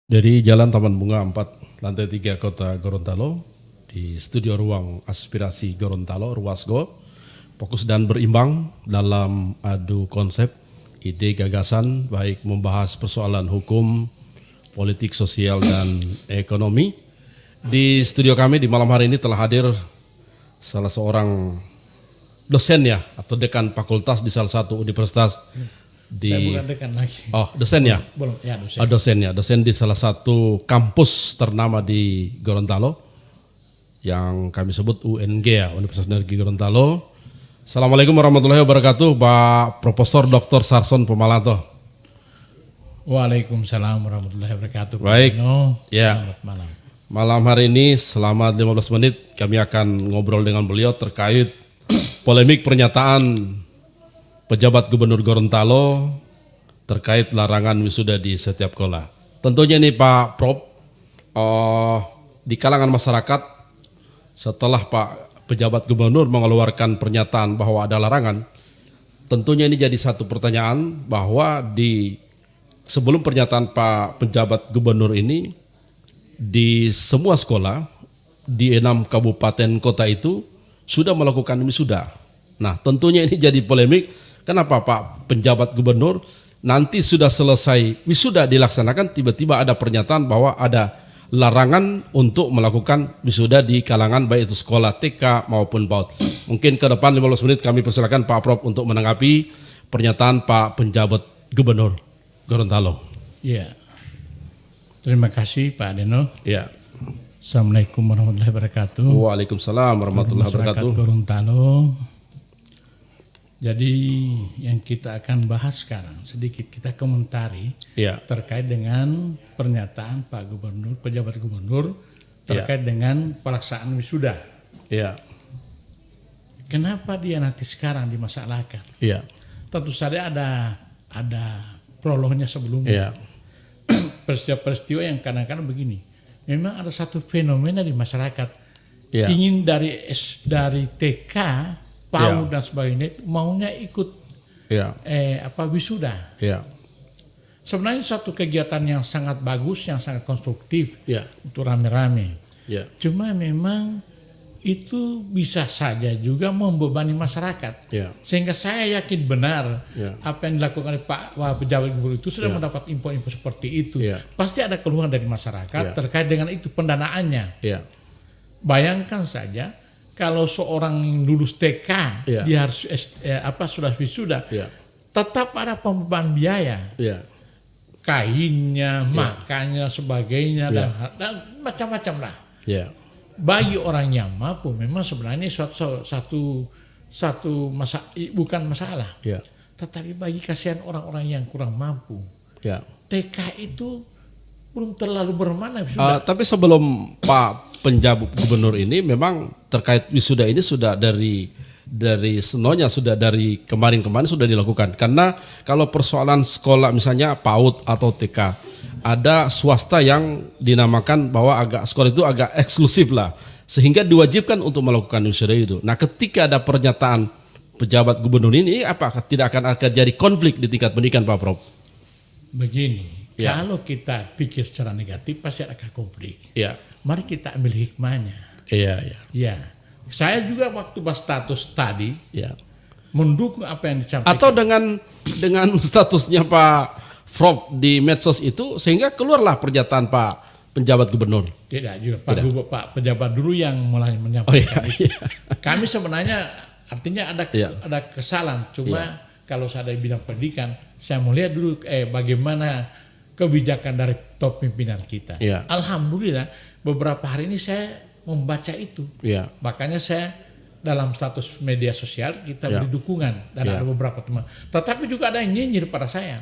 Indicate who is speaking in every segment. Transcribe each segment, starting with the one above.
Speaker 1: Dari Jalan Taman Bunga 4, Lantai 3 Kota Gorontalo, di Studio Ruang Aspirasi Gorontalo, Ruasgo, fokus dan berimbang dalam adu konsep, ide, gagasan, baik membahas persoalan hukum, politik, sosial, dan ekonomi. Di studio kami di malam hari ini telah hadir salah seorang dosen ya, atau dekan fakultas di salah satu universitas di.
Speaker 2: Saya bukan dekan lagi.
Speaker 1: Oh, dosen ya?
Speaker 2: Belum, ya dosen.
Speaker 1: Oh, dosen ya, dosen di salah satu kampus ternama di Gorontalo yang kami sebut UNG ya, Universitas Negeri Gorontalo. Assalamualaikum warahmatullahi wabarakatuh, Pak Profesor Dr. Sarson Pemalanto.
Speaker 2: Waalaikumsalam warahmatullahi wabarakatuh.
Speaker 1: Baik, ya.
Speaker 2: Selamat malam.
Speaker 1: Malam hari ini selama 15 menit kami akan ngobrol dengan beliau terkait polemik pernyataan pejabat Gubernur Gorontalo terkait larangan wisuda di setiap sekolah. Tentunya ini Pak Prof, di kalangan masyarakat setelah Pak pejabat Gubernur mengeluarkan pernyataan bahwa ada larangan, tentunya ini jadi satu pertanyaan bahwa di sebelum pernyataan Pak pejabat Gubernur ini di semua sekolah di 6 kabupaten kota itu sudah melakukan wisuda. Nah, tentunya ini jadi polemik. Kenapa Pak penjabat Gubernur nanti sudah selesai wisuda dilaksanakan tiba-tiba ada pernyataan bahwa ada larangan untuk melakukan wisuda di kalangan baik itu sekolah TK maupun PAUD. Mungkin ke depan 15 menit kami persilakan Pak Prof untuk menanggapi pernyataan Pak penjabat Gubernur Gorontalo.
Speaker 2: Iya. Terima kasih Pak Deno.
Speaker 1: Ya.
Speaker 2: Assalamualaikum warahmatullahi wabarakatuh.
Speaker 1: Waalaikumsalam warahmatullahi wabarakatuh.
Speaker 2: Masyarakat Gorontalo. Jadi yang kita akan bahas sekarang sedikit kita komentari terkait dengan pernyataan Pak Gubernur, pejabat Gubernur terkait dengan pelaksanaan wisuda.
Speaker 1: Iya.
Speaker 2: Kenapa dia nanti sekarang dimasalahkan?
Speaker 1: Iya.
Speaker 2: Tentu saja ada prolognya sebelumnya.
Speaker 1: Iya.
Speaker 2: Peristiwa-peristiwa yang kadang-kadang begini. Memang ada satu fenomena di masyarakat ingin dari TK PAUD dan sebagainya maunya ikut wisuda. Sebenarnya satu kegiatan yang sangat bagus, yang sangat konstruktif untuk rame-rame. Cuma memang itu bisa saja juga membebani masyarakat. Sehingga saya yakin benar apa yang dilakukan oleh Pak pejabat Gubernur itu sudah mendapat info-info seperti itu. Pasti ada keluhan dari masyarakat terkait dengan itu pendanaannya. Bayangkan saja kalau seorang lulus TK dia harus sudah wisuda, tetap ada pembeban biaya, kainnya, makannya, sebagainya dan macam-macam lah. Bagi orang yang mampu memang sebenarnya bukan masalah, tetapi bagi kasihan orang-orang yang kurang mampu, TK itu belum terlalu bermakna.
Speaker 1: Tapi sebelum Pak penjabat Gubernur ini memang terkait wisuda ini sudah dari senonya, sudah dari kemarin-kemarin sudah dilakukan. Karena kalau persoalan sekolah misalnya PAUD atau TK, ada swasta yang dinamakan bahwa sekolah itu agak eksklusif lah, sehingga diwajibkan untuk melakukan wisuda itu. Nah, ketika ada pernyataan pejabat Gubernur ini, apakah tidak akan jadi konflik di tingkat pendidikan, Pak Prof?
Speaker 2: Begini, kalau kita pikir secara negatif pasti akan konflik. Mari kita ambil hikmahnya. Saya juga waktu bahas status tadi mendukung apa yang disampaikan.
Speaker 1: Atau dengan statusnya Pak Prof di medsos itu sehingga keluarlah pernyataan Pak penjabat Gubernur.
Speaker 2: Tidak juga Pak pejabat dulu yang mulai menyampaikan itu. Kami sebenarnya artinya ada kesalahan. Cuma kalau saya di bidang pendidikan, saya mau lihat dulu bagaimana kebijakan dari top pimpinan kita. Alhamdulillah beberapa hari ini saya membaca itu. Makanya saya dalam status media sosial kita beri dukungan dan ada beberapa teman. Tetapi juga ada yang nyinyir pada saya.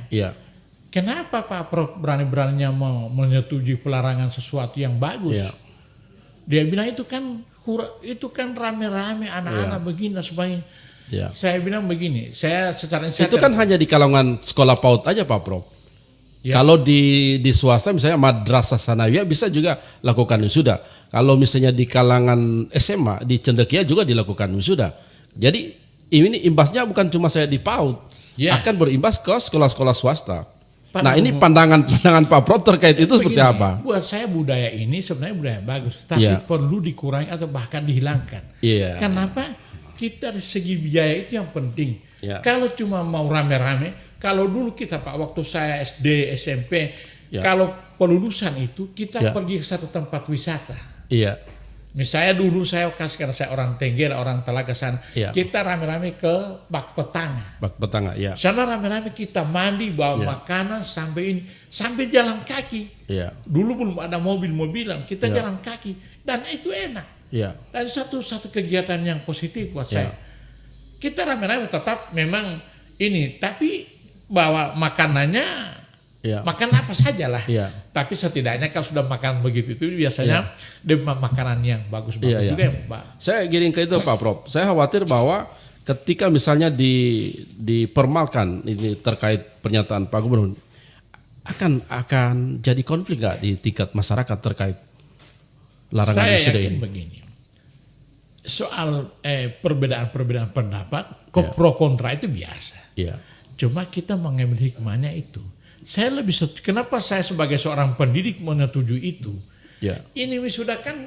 Speaker 2: Kenapa Pak Prof berani-beraninya mau menyetujui pelarangan sesuatu yang bagus? Dia bilang itu kan rame-rame anak-anak begini dan sebagainya. Saya bilang begini, saya secara
Speaker 1: itu kan hanya di kalangan sekolah PAUD aja Pak Prof. Kalau di swasta misalnya Madrasah Sanawiyah bisa juga lakukan wisuda. Kalau misalnya di kalangan SMA di Cendekia juga dilakukan wisuda. Jadi ini imbasnya bukan cuma saya di PAUD, akan berimbas ke sekolah-sekolah swasta. Nah ini pandangan Pak Prof terkait itu seperti apa?
Speaker 2: Buat saya budaya ini sebenarnya budaya bagus, tapi perlu dikurangi atau bahkan dihilangkan. Kenapa? Kita dari segi biaya itu yang penting. Kalau cuma mau rame-rame, kalau dulu kita Pak, waktu saya SD, SMP, kalau pelulusan itu kita pergi ke satu tempat wisata. Misalnya dulu saya karena saya orang Tenggara, orang Talaga sana, kita rame-rame ke Bak Petanga.
Speaker 1: Bak Petanga,
Speaker 2: Sana rame-rame kita mandi, bawa makanan sampai jalan kaki. Dulu belum ada mobil-mobilan, kita jalan kaki dan itu enak. Dan satu kegiatan yang positif buat saya. Kita rame-rame tetap memang ini, tapi bawa makanannya. Makan apa saja lah, tapi setidaknya kalau sudah makan begitu itu biasanya demam makanan yang bagus-bagus juga ya Pak. Saya
Speaker 1: giring ke itu Pak Prof. Saya khawatir bahwa ketika misalnya dipermalkan ini terkait pernyataan Pak Gubernur, akan jadi konflik nggak di tingkat masyarakat terkait larangan wisuda ini?
Speaker 2: Begini, soal perbedaan pendapat, pro kontra itu biasa. Cuma kita mengambil hikmahnya itu. Saya lebih kenapa saya sebagai seorang pendidik menyetujui itu? Ini wisuda kan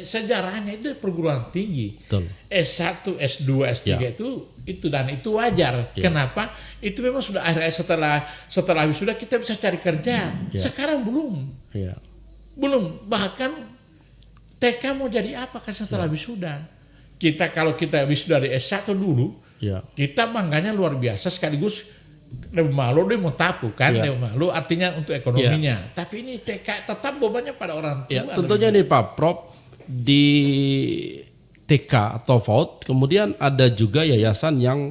Speaker 2: sejarahnya itu perguruan tinggi.
Speaker 1: Betul.
Speaker 2: S1, S2, S3 itu dan itu wajar. Kenapa? Itu memang sudah akhirnya setelah wisuda kita bisa cari kerja. Sekarang belum. Belum. Bahkan TK mau jadi apa kan setelah wisuda? Kalau kita wisuda dari S1 dulu, kita bangganya luar biasa sekaligus malu dia mau tapu kan, malu artinya untuk ekonominya. Tapi ini TK tetap bebannya pada orang tua.
Speaker 1: Tentunya nih Pak Prof, di TK atau FAUD kemudian ada juga yayasan yang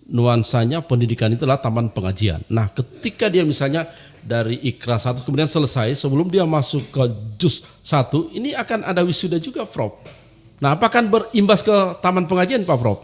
Speaker 1: nuansanya pendidikan itulah taman pengajian. Nah ketika dia misalnya dari Ikra 1 kemudian selesai, sebelum dia masuk ke JUS 1, ini akan ada wisuda juga Prof. Nah apakah berimbas ke taman pengajian Pak Prof?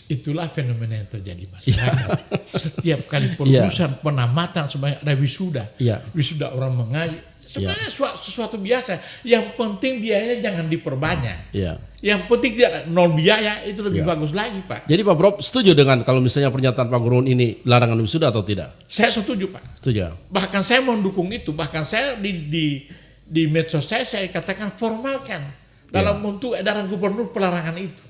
Speaker 2: Itulah fenomena yang terjadi masyarakat. Setiap kali pelulusan penamatan sebanyak ada wisuda. Wisuda orang mengaji. Sebenarnya sesuatu biasa. Yang penting biaya jangan diperbanyak. Yang penting tidak nol biaya itu lebih bagus lagi Pak.
Speaker 1: Jadi Pak Prof setuju dengan kalau misalnya pernyataan Pak Gubernur ini larangan wisuda atau tidak?
Speaker 2: Saya setuju Pak.
Speaker 1: Setuju.
Speaker 2: Bahkan saya mendukung itu. Bahkan saya di medsos saya katakan formalkan dalam bentuk edaran gubernur pelarangan itu.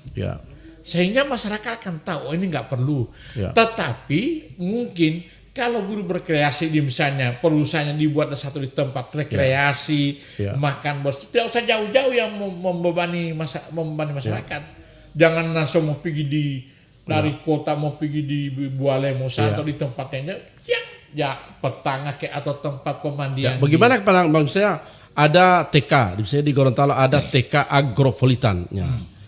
Speaker 2: Sehingga masyarakat akan tahu ini nggak perlu. Tetapi mungkin kalau guru berkreasi di misalnya perusahaannya dibuat satu di tempat rekreasi, makan bersih, tidak usah jauh-jauh yang membebani masyarakat. Jangan langsung mau pergi dari kota mau pergi di Bualemo atau di tempat yang Petanga atau tempat pemandian.
Speaker 1: Bagaimana Bang saya ada TK, misalnya di Gorontalo ada TK Agropolitan.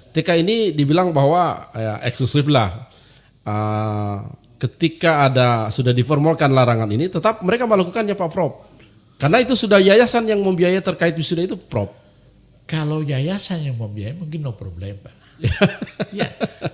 Speaker 1: TK ini dibilang bahwa eksklusif lah. Ketika sudah diformalkan larangan ini, tetap mereka melakukannya Pak Prof. Karena itu sudah yayasan yang membiayai terkait wisuda itu Prof.
Speaker 2: Kalau yayasan yang membiayai mungkin no problem Pak.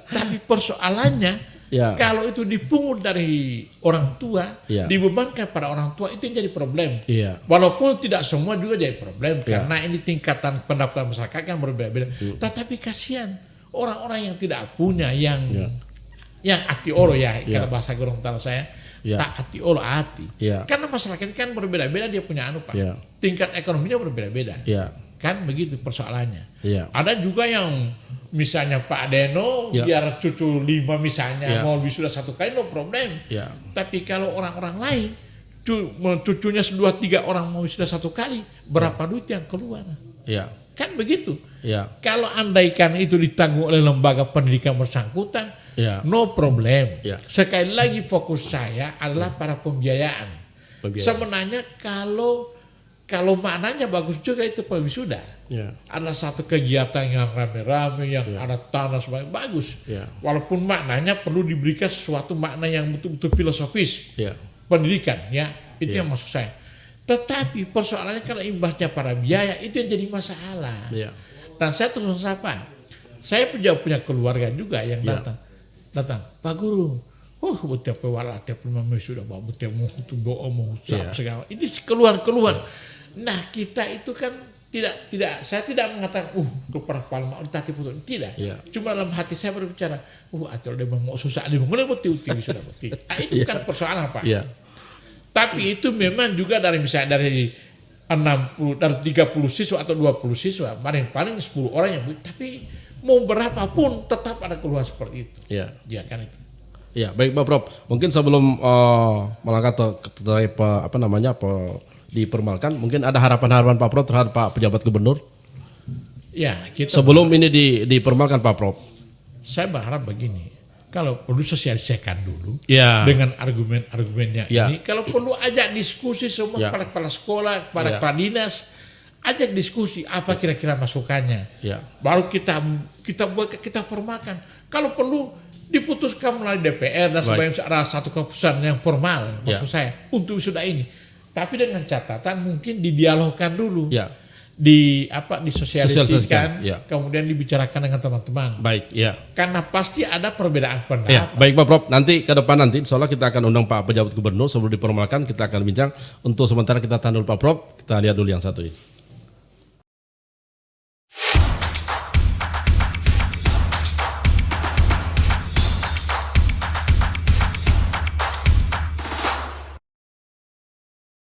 Speaker 2: Tapi persoalannya kalau itu dipungut dari orang tua, dibebankan pada orang tua, itu yang jadi problem. Walaupun tidak semua juga jadi problem, karena ini tingkatan pendapatan masyarakat kan berbeda-beda. Tetapi kasihan orang-orang yang tidak punya, yang hati olo kalau bahasa Gorontalo saya, tak hati olo hati. Karena masyarakat kan berbeda-beda, dia punya Pak. Tingkat ekonominya berbeda-beda. Kan begitu persoalannya. Ada juga yang misalnya Pak Deno biar cucu 5 misalnya mau wisuda 1 kali no problem. Tapi kalau orang-orang lain cucunya 2-3 orang mau wisuda 1 kali, berapa duit yang keluar? Kan begitu. Kalau andaikan itu ditanggung oleh lembaga pendidikan bersangkutan, no problem. Sekali lagi fokus saya adalah pada pembiayaan. Sebenarnya kalau maknanya bagus juga itu Pak wisuda. Adalah satu kegiatan yang rame-rame, yang ada tanah sebagai bagus. Walaupun maknanya perlu diberikan sesuatu makna yang betul-betul filosofis. Pendidikan itu yang maksud saya. Tetapi persoalannya kalau imbasnya pada biaya itu yang jadi masalah. Dan saya terus apa? Saya punya keluarga juga yang datang. Pak Guru, tiap pewala tiap 5 menit sudah bawa tiap mau segala. Ini keluar. Nah kita itu kan saya tidak mengatakan kepada Palma tidak. Cuma dalam hati saya berbicara atau dia mau susah dia mau betul sudah betul. Itu kan persoalan Pak. Tapi itu memang juga dari misalnya dari 60, dari 30 siswa atau 20 siswa, paling 10 orang yang tapi mau berapapun tetap ada keluhan seperti itu.
Speaker 1: Ya.
Speaker 2: Ya kan itu.
Speaker 1: Ya, baik Pak Prof. Mungkin sebelum melangkah dipermalkan, mungkin ada harapan-harapan Pak Prof terhadap Pak pejabat gubernur.
Speaker 2: Ya, kita
Speaker 1: sebelum ini dipermalkan Pak Prof.
Speaker 2: Saya berharap begini, kalau perlu sosialisasikan dulu
Speaker 1: Ya.
Speaker 2: dengan argumen-argumennya
Speaker 1: Ya.
Speaker 2: ini. Kalau perlu ajak diskusi semua
Speaker 1: Ya.
Speaker 2: kepala sekolah, kepala
Speaker 1: Ya.
Speaker 2: kepala dinas, ajak diskusi apa kira-kira masukannya.
Speaker 1: Ya.
Speaker 2: Baru kita formalkan. Kalau perlu diputuskan melalui DPR dan sebagainya, ada satu keputusan yang formal maksud saya untuk wisuda ini. Tapi dengan catatan mungkin didialogkan dulu.
Speaker 1: Ya.
Speaker 2: Disosialisasikan,
Speaker 1: Ya.
Speaker 2: kemudian dibicarakan dengan teman-teman.
Speaker 1: Baik, ya.
Speaker 2: Karena pasti ada perbedaan pendapat.
Speaker 1: Ya, baik Pak Prof. Nanti ke depan insya Allah kita akan undang Pak pejabat gubernur sebelum dipermalkan kita akan bincang. Untuk sementara kita tahan dulu Pak Prof. Kita lihat dulu yang satu ini.